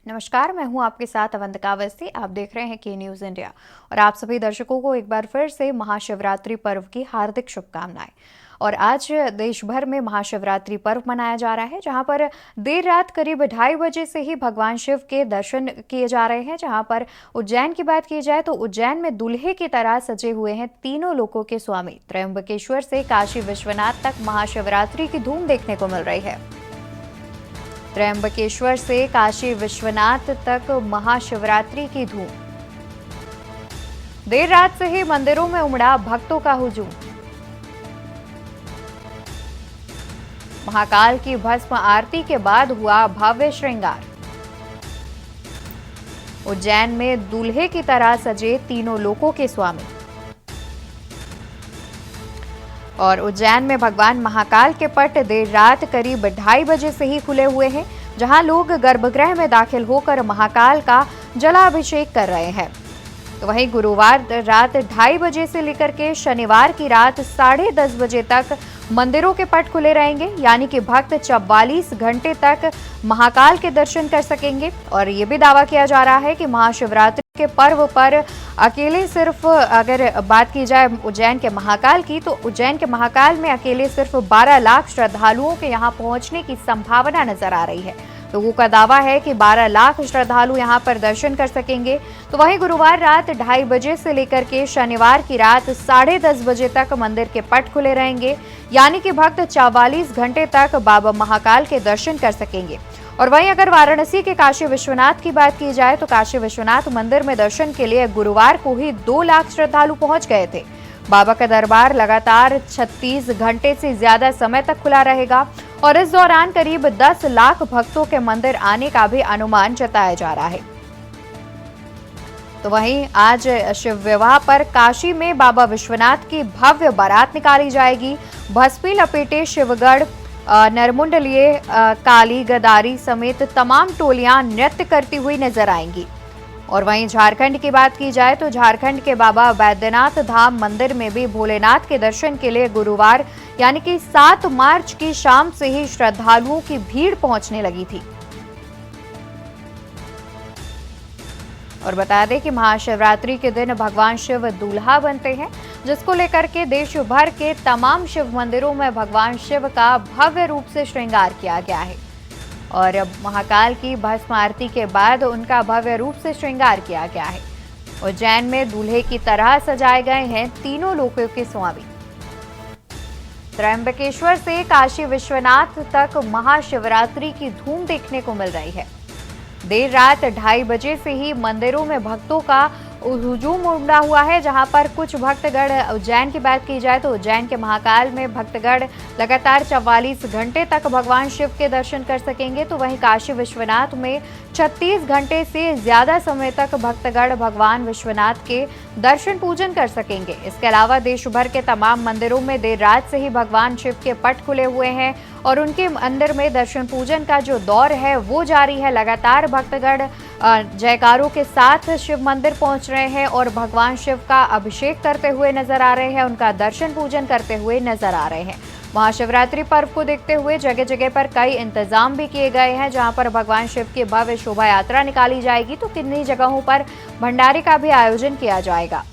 नमस्कार, मैं हूं आपके साथ अवंतिका अवस्थी। आप देख रहे हैं के न्यूज इंडिया और आप सभी दर्शकों को एक बार फिर से महाशिवरात्रि पर्व की हार्दिक शुभकामनाएं। और आज देश भर में महाशिवरात्रि पर्व मनाया जा रहा है, जहां पर देर रात करीब 2:30 बजे से ही भगवान शिव के दर्शन किए जा रहे हैं। जहां पर उज्जैन की बात की जाए तो उज्जैन में दूल्हे की तरह सजे हुए हैं तीनों लोकों के स्वामी। त्र्यंबकेश्वर से काशी विश्वनाथ तक महाशिवरात्रि की धूम देखने को मिल रही है। त्र्यंबकेश्वर से काशी विश्वनाथ तक महाशिवरात्रि की धूम। देर रात से ही मंदिरों में उमड़ा भक्तों का हुजूम। महाकाल की भस्म आरती के बाद हुआ भव्य श्रृंगार। उज्जैन में दूल्हे की तरह सजे तीनों लोकों के स्वामी। और उज्जैन में भगवान महाकाल के पट देर रात करीब 2:30 बजे से ही खुले हुए हैं, जहां लोग गर्भगृह में दाखिल होकर महाकाल का जलाभिषेक कर रहे हैं। तो वहीं गुरुवार रात 2:30 बजे से लेकर के शनिवार की रात 10:30 बजे तक मंदिरों के पट खुले रहेंगे, यानी कि भक्त 44 घंटे तक महाकाल के दर्शन कर सकेंगे। और ये भी दावा किया जा रहा है कि महाशिवरात्रि के पर्व पर अकेले सिर्फ, अगर बात की जाए उज्जैन के महाकाल की, तो उज्जैन के महाकाल में अकेले सिर्फ 12 लाख श्रद्धालुओं के यहां पहुंचने की संभावना नजर आ रही है। लोगों का दावा है कि 12 लाख श्रद्धालु यहां पर दर्शन कर सकेंगे। तो वहीं गुरुवार रात 2:30 बजे से लेकर के शनिवार की रात 10:30 बजे तक मंदिर के पट खुले रहेंगे, यानी कि भक्त 44 घंटे तक बाबा महाकाल के दर्शन कर सकेंगे। और वहीं अगर वाराणसी के काशी विश्वनाथ की बात की जाए तो काशी विश्वनाथ मंदिर में दर्शन के लिए गुरुवार को ही 2 लाख श्रद्धालु पहुंच गए थे। बाबा का दरबार लगातार 36 घंटे से ज्यादा समय तक खुला रहेगा और इस दौरान करीब 10 लाख भक्तों के मंदिर आने का भी अनुमान जताया जा रहा है। तो वहीं आज शिव विवाह पर काशी में बाबा विश्वनाथ की भव्य बारात निकाली जाएगी। भस्मी लपेटे शिवगढ़, नरमुंड लिए काली गदारी समेत तमाम टोलियां नृत्य करती हुई नजर आएंगी। और वहीं झारखंड की बात की जाए तो झारखंड के बाबा बैद्यनाथ धाम मंदिर में भी भोलेनाथ के दर्शन के लिए गुरुवार यानी कि 7 मार्च की शाम से ही श्रद्धालुओं की भीड़ पहुंचने लगी थी। और बता दें कि महाशिवरात्रि के दिन भगवान शिव दूल्हा बनते हैं, जिसको लेकर के देश भर के तमाम शिव मंदिरों में भगवान शिव का भव्य रूप से श्रृंगार किया गया है। और महाकाल की भस्म आरती के बाद उनका भव्य रूप से श्रृंगार किया गया है। उज्जैन में दूल्हे की तरह सजाए गए हैं तीनों लोकों के स्वामी। त्र्यंबकेश्वर से काशी विश्वनाथ तक महाशिवरात्रि की धूम देखने को मिल रही है। देर रात 2:30 बजे से ही मंदिरों में भक्तों का हुजूम उमड़ा हुआ है, जहां पर कुछ भक्तगण, उज्जैन की बात की जाए तो उज्जैन के महाकाल में भक्तगण लगातार 44 घंटे तक भगवान शिव के दर्शन कर सकेंगे। तो वहीं काशी विश्वनाथ में 36 घंटे से ज्यादा समय तक भक्तगण भगवान विश्वनाथ के दर्शन पूजन कर सकेंगे। इसके अलावा देश भर के तमाम मंदिरों में देर रात से ही भगवान शिव के पट खुले हुए हैं और उनके अंदर में दर्शन पूजन का जो दौर है वो जारी है। लगातार भक्तगण जयकारों के साथ शिव मंदिर पहुंच रहे हैं और भगवान शिव का अभिषेक करते हुए नजर आ रहे हैं, उनका दर्शन पूजन करते हुए नजर आ रहे हैं। महाशिवरात्रि पर्व को देखते हुए जगह जगह पर कई इंतजाम भी किए गए हैं, जहां पर भगवान शिव की भव्य शोभा यात्रा निकाली जाएगी तो किन्हीं जगहों पर भंडारे का भी आयोजन किया जाएगा।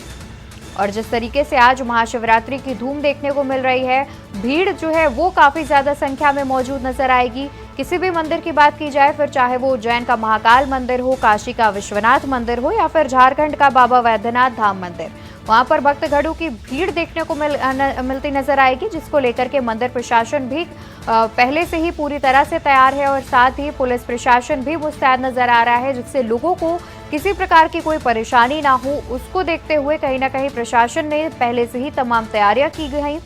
और जिस तरीके से आज महाशिवरात्रि की धूम देखने को मिल रही है, भीड़ जो है वो काफी ज्यादा संख्या में मौजूद नजर आएगी। किसी भी मंदिर की बात की जाए, फिर चाहे वो उज्जैन का महाकाल मंदिर हो, काशी का विश्वनाथ मंदिर हो या फिर झारखंड का बाबा बैद्यनाथ धाम मंदिर, वहां पर भक्तगणों की भीड़ देखने को मिलती नजर आएगी, जिसको लेकर के मंदिर प्रशासन भी पहले से ही पूरी तरह से तैयार है और साथ ही पुलिस प्रशासन भी मुस्तैद नजर आ रहा है, जिससे लोगों को किसी प्रकार की कोई परेशानी ना हो, उसको देखते हुए कहीं ना कहीं प्रशासन ने पहले से ही तमाम तैयारियां की गई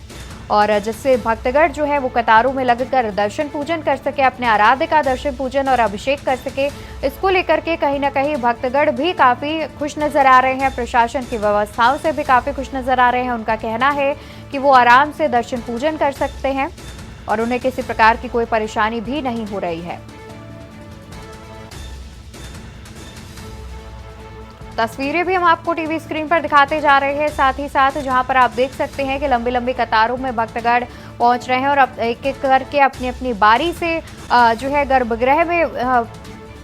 और जिससे भक्तगण जो है वो कतारों में लगकर दर्शन पूजन कर सके, अपने आराध्य का दर्शन पूजन और अभिषेक कर सके। इसको लेकर के कहीं ना कहीं भक्तगण भी काफी खुश नजर आ रहे हैं, प्रशासन की व्यवस्थाओं से भी काफी खुश नजर आ रहे हैं। उनका कहना है कि वो आराम से दर्शन पूजन कर सकते हैं और उन्हें किसी प्रकार की कोई परेशानी भी नहीं हो रही है। तस्वीरें भी हम आपको टीवी स्क्रीन पर दिखाते जा रहे हैं, साथ ही साथ जहां पर आप देख सकते हैं कि लंबी लंबी कतारों में भक्तगण पहुंच रहे हैं और अब एक एक करके अपनी अपनी बारी से जो है गर्भगृह में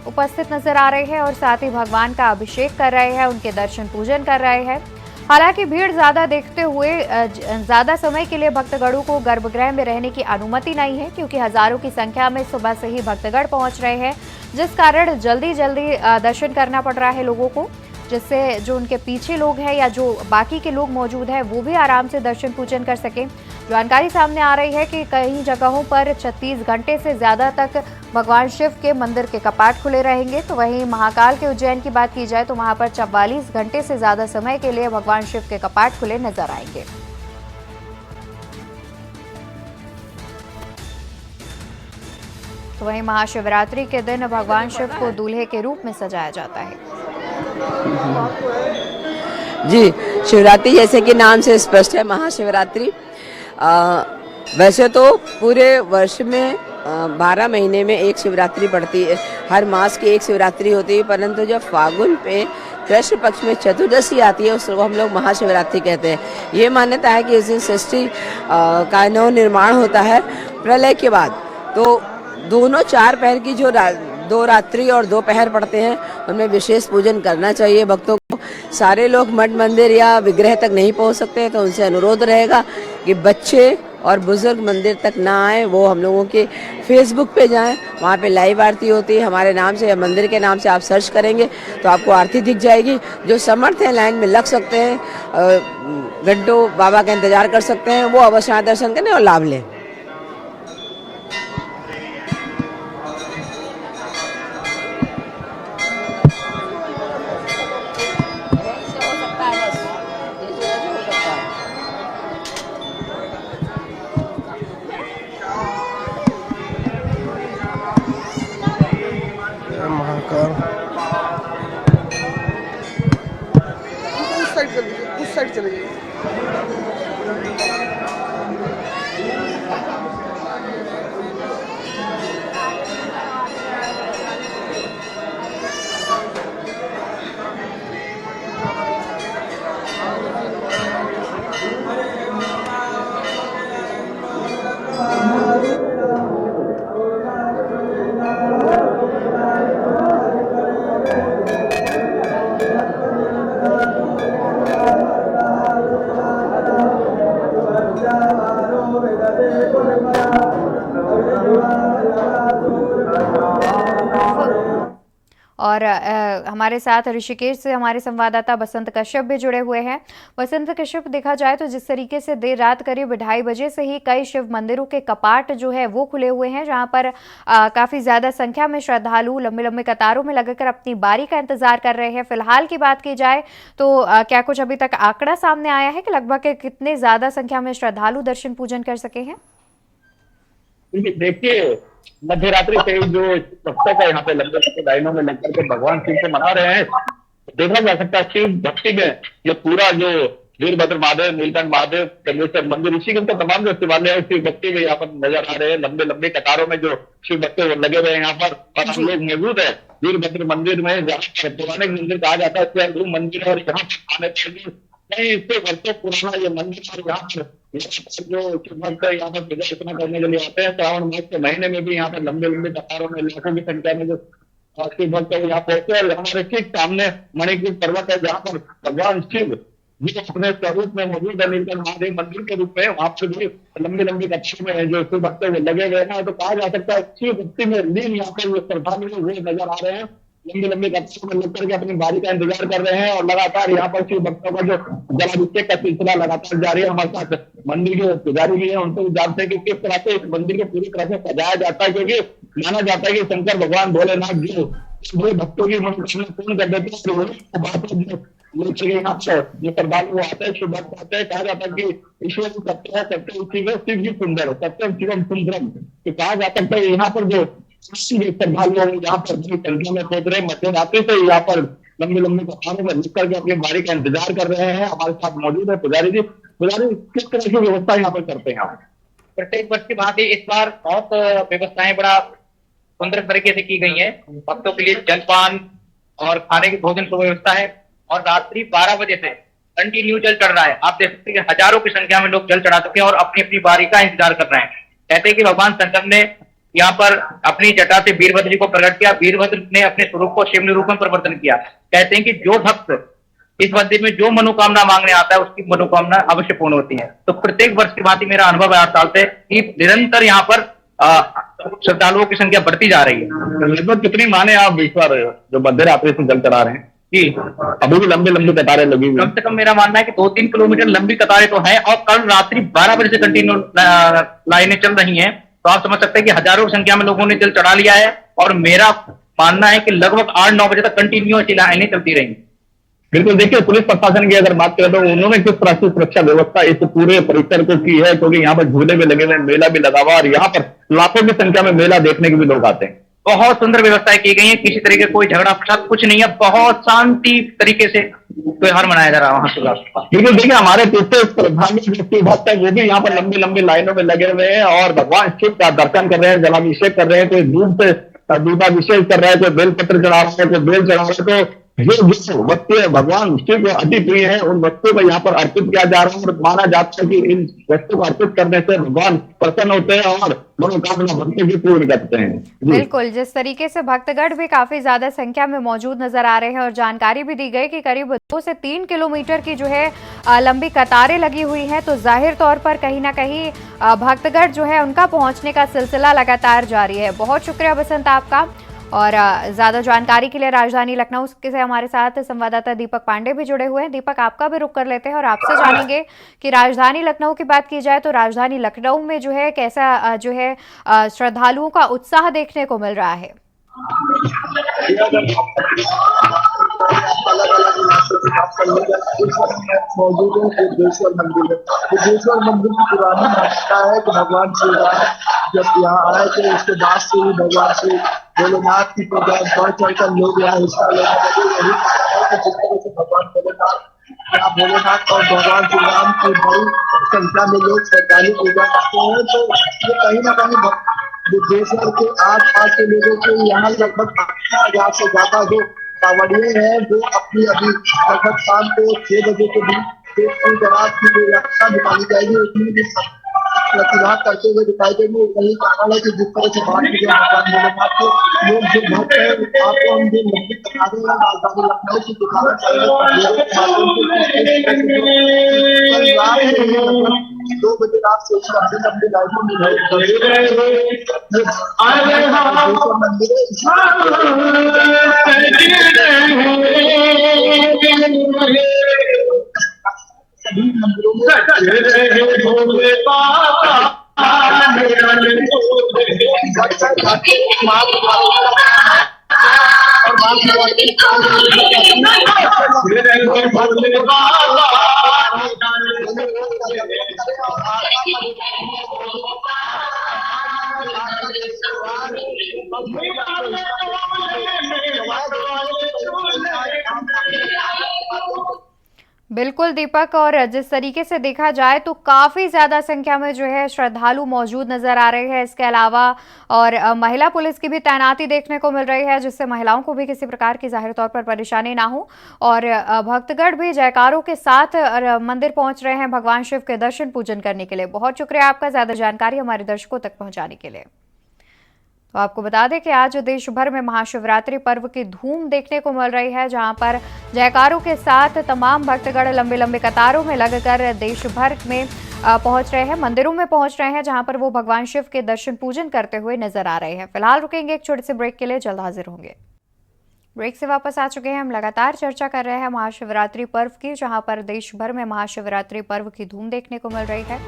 उपस्थित नजर आ रहे हैं और साथ ही भगवान का अभिषेक कर रहे हैं, उनके दर्शन पूजन कर रहे हैं। हालांकि भीड़ ज्यादा देखते हुए ज्यादा समय के लिए भक्तगणों को गर्भगृह में रहने की अनुमति नहीं है, क्योंकि हजारों की संख्या में सुबह से ही भक्तगण पहुंच रहे हैं, जिस कारण जल्दी दर्शन करना पड़ रहा है लोगों को, जिससे जो उनके पीछे लोग हैं या जो बाकी के लोग मौजूद हैं वो भी आराम से दर्शन पूजन कर सकें। जानकारी सामने आ रही है कि कई जगहों पर 36 घंटे से ज्यादा तक भगवान शिव के मंदिर के कपाट खुले रहेंगे। तो वहीं महाकाल के उज्जैन की बात की जाए तो वहां पर 44 घंटे से ज्यादा समय के लिए भगवान शिव के कपाट खुले नजर आएंगे। तो वहीं महाशिवरात्रि के दिन भगवान शिव को दूल्हे के रूप में सजाया जाता है। जी, शिवरात्रि जैसे कि नाम से स्पष्ट है, महाशिवरात्रि वैसे तो पूरे वर्ष में 12 महीने में एक शिवरात्रि पड़ती है, हर मास की एक शिवरात्रि होती है, परंतु जब फागुन पे कृष्ण पक्ष में चतुर्दशी आती है उसको हम लोग महाशिवरात्रि कहते हैं। ये मान्यता है कि इस दिन सृष्टि का नव निर्माण होता है प्रलय के बाद। तो दोनों 4 पहर की जो 2 रात्रि और 2 पहर पड़ते हैं उनमें विशेष पूजन करना चाहिए भक्तों को। सारे लोग मठ मंदिर या विग्रह तक नहीं पहुंच सकते हैं, तो उनसे अनुरोध रहेगा कि बच्चे और बुजुर्ग मंदिर तक ना आए, वो हम लोगों के फेसबुक पे जाएं, वहाँ पे लाइव आरती होती है हमारे नाम से या मंदिर के नाम से। आप सर्च करेंगे तो आपको आरती दिख जाएगी। जो समर्थ हैं लाइन में लग सकते हैं, घंटों बाबा का इंतजार कर सकते हैं, वो अवश्य यहाँ दर्शन करें और लाभ लें। महाकाल उस साइड चले जाइए। और हमारे साथ ऋषिकेश से हमारे संवाददाता बसंत कश्यप भी जुड़े हुए हैं। बसंत कश्यप, देखा जाए तो जिस तरीके से देर रात करीब 2:30 बजे से ही कई शिव मंदिरों के कपाट जो है वो खुले हुए हैं, जहां पर काफी ज्यादा संख्या में श्रद्धालु लंबी लंबी कतारों में लगकर अपनी बारी का इंतजार कर रहे हैं। फिलहाल की बात की जाए तो क्या कुछ अभी तक आंकड़ा सामने आया है कि लगभग कितने ज्यादा संख्या में श्रद्धालु दर्शन पूजन कर सके हैं? देखिए, मध्य रात्रि से ही जो भक्तों का यहाँ पे लंबे लंबे लाइनों में लगकर के भगवान शिव को मना रहे हैं, देखा जा सकता है शिव भक्ति में ये पूरा जो वीरभद्र महादेव, नीलकंठ महादेव, कलेश्वर मंदिर, ऋषिकेश का तमाम जो शिवालय है शिव भक्ति में यहाँ पर नजर आ रहे हैं। लंबे लंबे कतारों में जो शिव भक्त लगे हुए हैं यहाँ पर, और हम लोग मौजूद है वीरभद्र मंदिर में, जहाँ पौराणिक मंदिर कहा जाता है, मंदिर है। और यहाँ आने पर नहीं, इससे वर्षों पुराना ये मंदिर, और यहाँ पर जो भक्त यहाँ पर पूजा अर्चना करने के लिए आते हैं, श्रावण मास के महीने में भी यहाँ पर लंबे लंबे कतारों में लाखों की संख्या में जो शिव भक्त यहाँ पहुंचते हैं। हमारे ठीक सामने मणिकूट पर्वत है, जहाँ पर भगवान शिव जो अपने स्वरूप में मौजूद है नीलकंठ महादेव मंदिर के रूप में, वहां पर भी लंबी लंबी कतारों में जो शिव भक्त लगे हुए हैं। तो कहा जा सकता है शिव भक्ति में लीन यहाँ पर जो श्रद्धालु वो नजर आ रहे हैं, लंबी लंबी कतारों में लग करके अपनी बारी का इंतजार कर रहे हैं। और लगातार यहाँ पर शिव भक्तों का जो जलाभिषेक का सिलसिला लगातार जारी है। हमारे साथ मंदिर के पुजारी भी है, उनको भी जानते हैं कि किस तरह से इस मंदिर को पूरी तरह से सजाया जाता है, क्योंकि माना जाता है कि शंकर भगवान भोलेनाथ जो भक्तों की मनोकामना पूर्ण कर देते हैं। लोग यहाँ पर जो श्रद्धालु आते हैं, शिव भक्त आते हैं, कहा जाता है कि ईश्वर सत्य है, सत्य शिव है, शिव जी सुंदर है, सत्यम शिवम सुंदरम। तो कहा जाता है यहाँ पर जो श्रद्धालु यहाँ पर बड़ी संख्या में पहुंच रहे, मध्य रात्रि से यहाँ पर लंबी लंबी कतारों में लिख करके अपनी बारी का इंतजार कर रहे हैं। हमारे साथ मौजूद है पुजारी जी। पुजारी, किस तरह की व्यवस्था यहाँ पर करते हैं आप? प्रत्येक वर्ष की भांति इस बार बहुत व्यवस्थाएं बड़ा सुंदर तरीके से की गई है। भक्तों के लिए जलपान और खाने की भोजन की व्यवस्था है, और रात्रि 12 बजे से कंटिन्यू जल चढ़ रहा है। आप देख सकते हैं हजारों की संख्या में लोग जल चढ़ा चुके हैं और अपनी अपनी बारी का इंतजार कर रहे हैं। कहते हैं कि भगवान शंकर ने यहाँ पर अपनी जटा से वीरभद्र जी को प्रकट किया। वीरभद्र ने अपने स्वरूप को शिव निरूप में परिवर्तन किया। कहते हैं कि जो भक्त इस मंदिर में जो मनोकामना मांगने आता है उसकी मनोकामना अवश्य पूर्ण होती है। तो प्रत्येक वर्ष की भांति मेरा अनुभव है 8 साल से कि निरंतर यहाँ पर श्रद्धालुओं की संख्या बढ़ती जा रही है। लगभग कितनी माने आप इस बार जो मध्य रात्रि से जल चढ़ा रहे हैं? जी, अभी भी लंबी लंबी कतारें लगी हुई कम से कम मेरा मानना है कि 2-3 किलोमीटर लंबी कतारें तो हैं और कल रात्रि 12 बजे से कंटिन्यू लाइनें चल रही हैं। तो आप समझ सकते हैं कि हजारों की संख्या में लोगों ने जल चढ़ा लिया है और मेरा मानना है कि लगभग 8-9 बजे तक कंटिन्यू ऐसी लाइनें चलती रहेंगी। बिल्कुल, देखिए पुलिस प्रशासन की अगर बात करें तो उन्होंने किस तरह की सुरक्षा व्यवस्था इस पूरे परिसर को की है, क्योंकि यहाँ पर झूले भी लगे हुए, मेला भी लगा हुआ और यहाँ पर लाखों की संख्या में मेला देखने के भी लोग आते हैं। बहुत सुंदर व्यवस्थाएं की गई है, किसी तरीके कोई झगड़ा फसाद कुछ नहीं है, बहुत शांति तरीके से त्योहार मनाया जा रहा है वहां से। बिल्कुल, देखिए हमारे पीछे श्रद्धालु व्यक्ति भक्त है वो भी यहाँ पर लंबी लंबी लाइनों में लगे हुए हैं और भगवान शिव का दर्शन कर रहे हैं, जलाभिषेक कर रहे हैं, कोई दूध से दूधाभिषेक कर रहा है, कोई बेलपत्र चढ़ा रहा है, कोई बेल चढ़ा रहा है। तो जो वस्तुएं भगवान शिव को अति प्रिय है उन वस्तुओं को यहाँ पर अर्पित किया जा रहा है और माना जाता है कि इन वस्तु को अर्पित करने से भगवान प्रसन्न होते हैं और मनोकामना भक्ति की पूर्ण करते हैं। बिल्कुल, जिस तरीके से भक्तगण भी काफी ज्यादा संख्या में मौजूद नजर आ रहे हैं और जानकारी भी दी गई कि करीब 2 से 3 किलोमीटर की जो है लंबी कतारें लगी हुई हैं, तो जाहिर तौर पर कहीं ना कहीं भक्तगण जो है उनका पहुंचने का सिलसिला लगातार जारी है। बहुत शुक्रिया बसंत आपका। और ज्यादा जानकारी के लिए राजधानी लखनऊ से हमारे साथ संवाददाता दीपक पांडे भी जुड़े हुए हैं। दीपक, आपका भी रुख कर लेते हैं और आपसे जानेंगे कि राजधानी लखनऊ की बात की जाए तो राजधानी लखनऊ में जो है कैसा जो है श्रद्धालुओं का उत्साह देखने को मिल रहा है। मौजूद है बुद्धेश्वर मंदिर है। बुद्धेश्वर मंदिर की पुरानी मान्यता है कि भगवान श्री राम जब यहाँ आए थे उसके बाद से ही भगवान श्री भोलेनाथ की पूजा बढ़ चढ़कर लोग यहाँ हिस्सा लेने लगे। यही कारण है कि जिस तरह से भगवान भोलेनाथ और भगवान श्री राम की बड़ी संख्या में लोग श्रद्धालु पूजा करते हैं, तो ये कहीं ना कहीं बुद्धेश्वर के आस-पास के लोगों को यहाँ लगभग 80,000 से ज्यादा जो कांवड़िए हैं वो अपनी अभी लगभग शाम को 6 बजे के बीच जवाब की जो यात्रा निकाली जाएगी उसमें भी प्रतिवाद करते हुए दिखाई देंगे। वही कारण है कि जिस तरह से बात की भगवान के लोग जो भक्त है आपको हम जो लंबी कतारें हैं राजधानी लखनऊ की दिखाना चाहिए। 2 बजे रात से लंबी लाइनों में मंदिर सभी मंदिरों में बिल्कुल दीपक, और जिस तरीके से देखा जाए तो काफी ज्यादा संख्या में जो है श्रद्धालु मौजूद नजर आ रहे हैं। इसके अलावा और महिला पुलिस की भी तैनाती देखने को मिल रही है, जिससे महिलाओं को भी किसी प्रकार की जाहिर तौर पर परेशानी ना हो। और भक्तगण भी जयकारों के साथ मंदिर पहुंच रहे हैं भगवान शिव के दर्शन पूजन करने के लिए। बहुत शुक्रिया आपका ज्यादा जानकारी हमारे दर्शकों तक पहुंचाने के लिए। तो आपको बता दें कि आज देश भर में महाशिवरात्रि पर्व की धूम देखने को मिल रही है, जहां पर जयकारों के साथ तमाम भक्तगण लंबे लंबे कतारों में लगकर देश भर में पहुंच रहे हैं, मंदिरों में पहुंच रहे हैं, जहां पर वो भगवान शिव के दर्शन पूजन करते हुए नजर आ रहे हैं। फिलहाल रुकेंगे एक छोटे से ब्रेक के लिए, जल्द हाजिर होंगे। ब्रेक से वापस आ चुके हैं। हम लगातार चर्चा कर रहे हैं महाशिवरात्रि पर्व की, जहां पर देश भर में महाशिवरात्रि पर्व की धूम देखने को मिल रही है।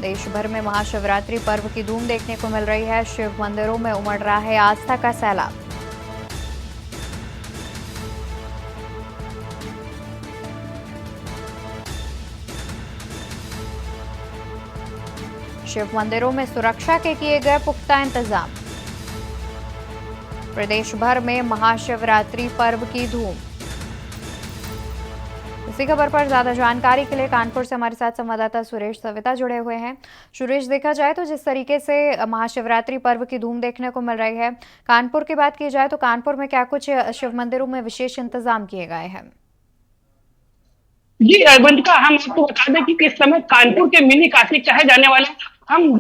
देश भर में महाशिवरात्रि पर्व की धूम देखने को मिल रही है। शिव मंदिरों में उमड़ रहा है आस्था का सैलाब। शिव मंदिरों में सुरक्षा के किए गए पुख्ता इंतजाम। प्रदेश भर में महाशिवरात्रि पर्व की धूम। इसी खबर पर ज्यादा जानकारी के लिए कानपुर से हमारे साथ संवाददाता सुरेश सविता जुड़े हुए हैं। सुरेश, देखा जाए तो जिस तरीके से महाशिवरात्रि पर्व की धूम देखने को मिल रही है, कानपुर की बात की जाए तो कानपुर में क्या कुछ शिव मंदिरों में विशेष इंतजाम किए गए हैं? जी अरविंद का हम आपको बता दें कि इस समय कानपुर के मिनी काशी कहे जाने वाले हम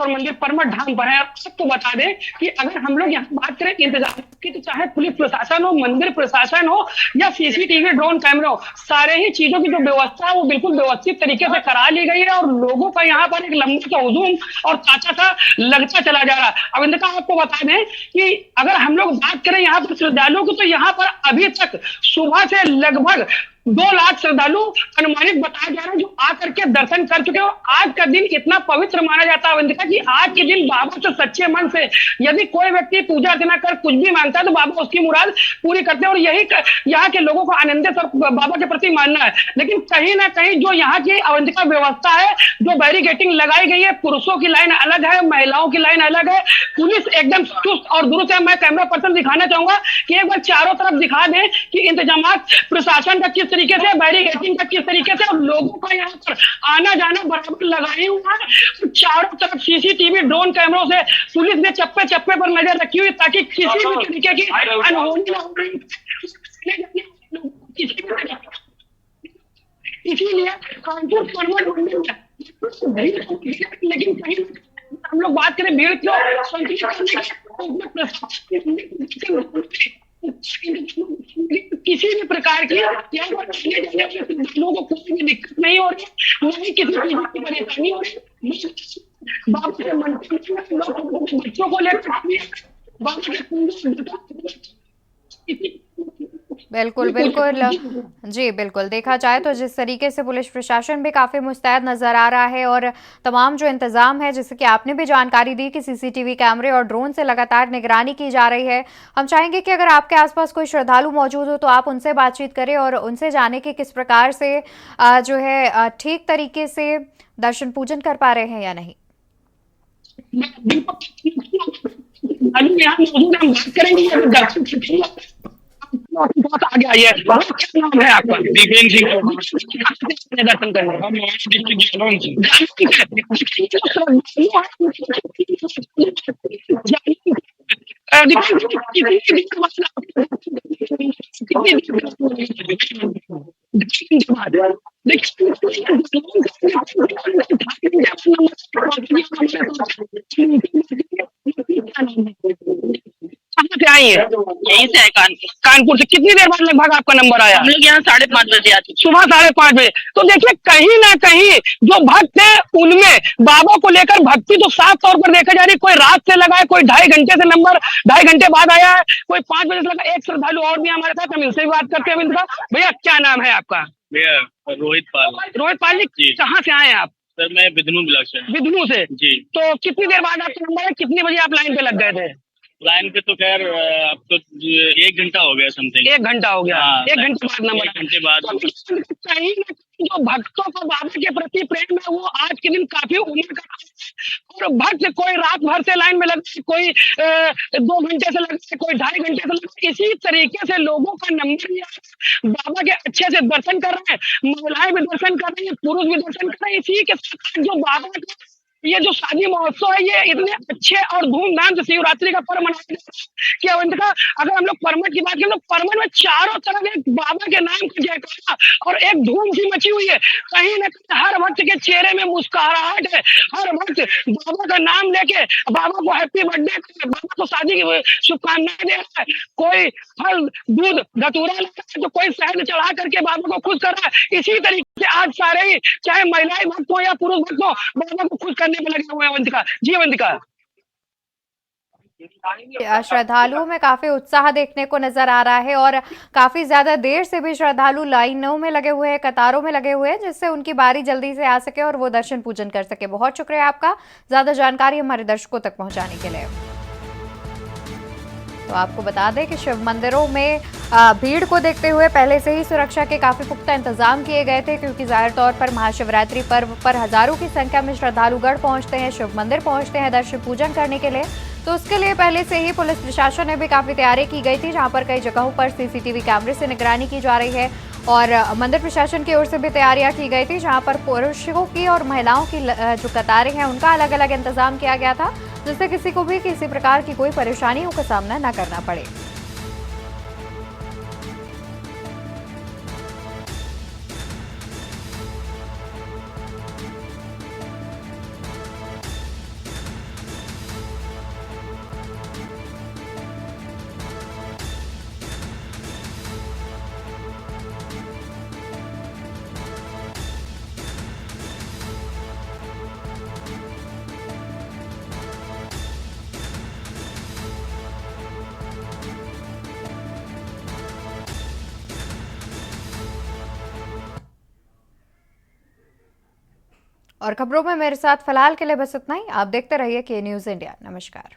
और मंदिर परमठ धाम पर है। सबको बता दें कि अगर हम लोग यहाँ बात करें इंतजाम की, तो चाहे पुलिस प्रशासन हो, मंदिर प्रशासन हो या सीसीटीवी ड्रोन कैमरा हो, सारे ही चीजों की जो व्यवस्था है वो बिल्कुल व्यवस्थित तरीके से करा ली गई है और लोगों का यहाँ पर एक लंबा सा हुजूम और तांता सा लगता चला जा रहा है। अब इनका आपको बता दें कि अगर हम लोग बात करें यहाँ पर श्रद्धालुओं की, तो यहाँ पर अभी तक सुबह से लगभग 2 लाख श्रद्धालु अनुमानित बताया जा रहा है जो आकर के दर्शन कर चुके हो। आज का दिन इतना पवित्र माना जाता है वंदिका कि आज के दिन बाबा से सच्चे मन से यदि कोई व्यक्ति पूजा अर्चना कर कुछ भी मांगता है तो बाबा उसकी मुराद पूरी करते हैं और यही यहाँ के लोगों को आनंदित और बाबा के प्रति मानना है। लेकिन कहीं ना कहीं जो यहाँ की अवंतिका व्यवस्था है, जो बैरिकेटिंग लगाई गई है, पुरुषों की लाइन अलग है, महिलाओं की लाइन अलग है, पुलिस एकदम चुस्त और दुरुस्त है। मैं कैमरा पर्सन दिखाना चाहूंगा कि एक बार चारों तरफ दिखा दें कि इंतजामात प्रशासन का किस तरीके से, बैरिकेटिंग का किस तरीके से, और लोगों का यहाँ पर आना जाना बराबर लगाए हुआ है। चारों तरफ सीसीटीवी ड्रोन कैमरों से पुलिस ने चप्पे चप्पे पर नजर रखी हुई ताकि किसी भी तरीके की अनहोनी ना हो। इसीलिए कानपुर परमठ मंदिर में, लेकिन कहीं हम लोग बात करें भीड़ की, किसी भी प्रकार की लोगों को कोई भी दिक्कत नहीं हो रही, नहीं किसी चीज की परेशानी हो रही। बाबा के मंदिर बच्चों को लेकर बिल्कुल बिल्कुल जी, बिल्कुल देखा जाए तो जिस तरीके से पुलिस प्रशासन भी काफी मुस्तैद नजर आ रहा है और तमाम जो इंतजाम है, जैसे कि आपने भी जानकारी दी कि सीसीटीवी कैमरे और ड्रोन से लगातार निगरानी की जा रही है। हम चाहेंगे कि अगर आपके आसपास कोई श्रद्धालु मौजूद हो तो आप उनसे बातचीत करें और उनसे जाने कि किस प्रकार से जो है ठीक तरीके से दर्शन पूजन कर पा रहे हैं या नहीं। यहाँ मौजूद हम बात करेंगे, बहुत आगे आइए। क्या नाम है आपका? दिग्विजय सिंह। दर्शन करने हम डिस्ट्रिक्ट कहाँ से आई है? यहीं से है कानपुर से। कितनी देर बाद लगभग आपका नंबर आया? हम लोग यहाँ 5:30 बजे आते हैं। सुबह 5:30 बजे। तो देखिए कहीं ना कहीं जो भक्त है उनमें बाबा को लेकर भक्ति तो साफ तौर पर देखा जा रही है। कोई रात से लगा है, कोई 2.5 घंटे से नंबर 2.5 घंटे बाद आया है, कोई 5 बजे से लगा। एक श्रद्धालु और भी हमारे साथ, हम इनसे भी बात करते हैं। भैया क्या नाम है आपका? भैया रोहित पाल। रोहित पाल जी, कहाँ से आए हैं आप? सर मैं बिधनू ब्लॉक से। बिधनू से जी। तो कितनी देर बाद आपका नंबर है? कितने बजे आप लाइन पे लग गए थे? लाइन पे तो खैर अब तो 1 घंटा हो गया समथिंग। 1 घंटा हो गया। हाँ, 1 घंटे बाद नंबर। 1 घंटे बाद। कहीं ना जो भक्तों को बाबा के प्रति प्रेम है वो आज के दिन काफी उम्र का, और भक्त कोई रात भर से लाइन में लगे, कोई 2 घंटे से लगे, कोई 2.5 घंटे से लगे। इसी तरीके से लोगों का नंबर लिया, बाबा के अच्छे से दर्शन कर रहे हैं, महिलाएं भी दर्शन कर रही है, पुरुष भी दर्शन कर रहे हैं। इसी के साथ जो बाबा का ये जो शादी महोत्सव है, ये इतने अच्छे और धूमधाम से शिवरात्रि का पर्व मनाया जाता है कि अवंतिका अगर हम लोग परमठ की बात करें तो परमठ में चारों तरफ एक बाबा के नाम का जयकारा और एक धूम सी मची हुई है। कहीं ना कहीं हर भक्त के चेहरे में मुस्कुराहट है। हर भक्त बाबा का नाम लेके बाबा को हैप्पी बर्थडे, बाबा को शादी की शुभकामनाएं दे रहा है। कोई फल दूध धतूरा लगा है तो कोई शहद चढ़ा करके बाबा को खुश कर रहा है। इसी तरीके से आज सारे ही, चाहे महिलाएं भक्त हो या पुरुष भक्त हो, बाबा को खुश करने में लगे हुए हैं। अवंतिका जी, अवंतिका श्रद्धालुओं में काफी उत्साह देखने को नजर आ रहा है और काफी ज्यादा देर से भी श्रद्धालु लाइनों में लगे हुए हैं, कतारों में लगे हुए हैं, जिससे उनकी बारी जल्दी से आ सके और वो दर्शन पूजन कर सके। बहुत शुक्रिया आपका ज्यादा जानकारी हमारे दर्शकों तक पहुंचाने के लिए। तो आपको बता दें कि शिव मंदिरों में भीड़ को देखते हुए पहले से ही सुरक्षा के काफी पुख्ता इंतजाम किए गए थे, क्योंकि जाहिर तौर पर महाशिवरात्रि पर्व पर हजारों की संख्या में श्रद्धालुगण पहुंचते हैं, शिव मंदिर पहुंचते हैं दर्शन पूजन करने के लिए। तो उसके लिए पहले से ही पुलिस प्रशासन ने भी काफी तैयारी की गई थी, जहां पर कई जगहों पर सीसीटीवी कैमरे से निगरानी की जा रही है और मंदिर प्रशासन की ओर से भी तैयारियां की गई थी, जहां पर पुरुषों की और महिलाओं की जो कतारें हैं उनका अलग अलग इंतजाम किया गया था, जिससे किसी को भी किसी प्रकार की कोई परेशानियों का सामना न करना पड़े। और खबरों में मेरे साथ फिलहाल के लिए बस इतना ही। आप देखते रहिए के न्यूज़ इंडिया। नमस्कार।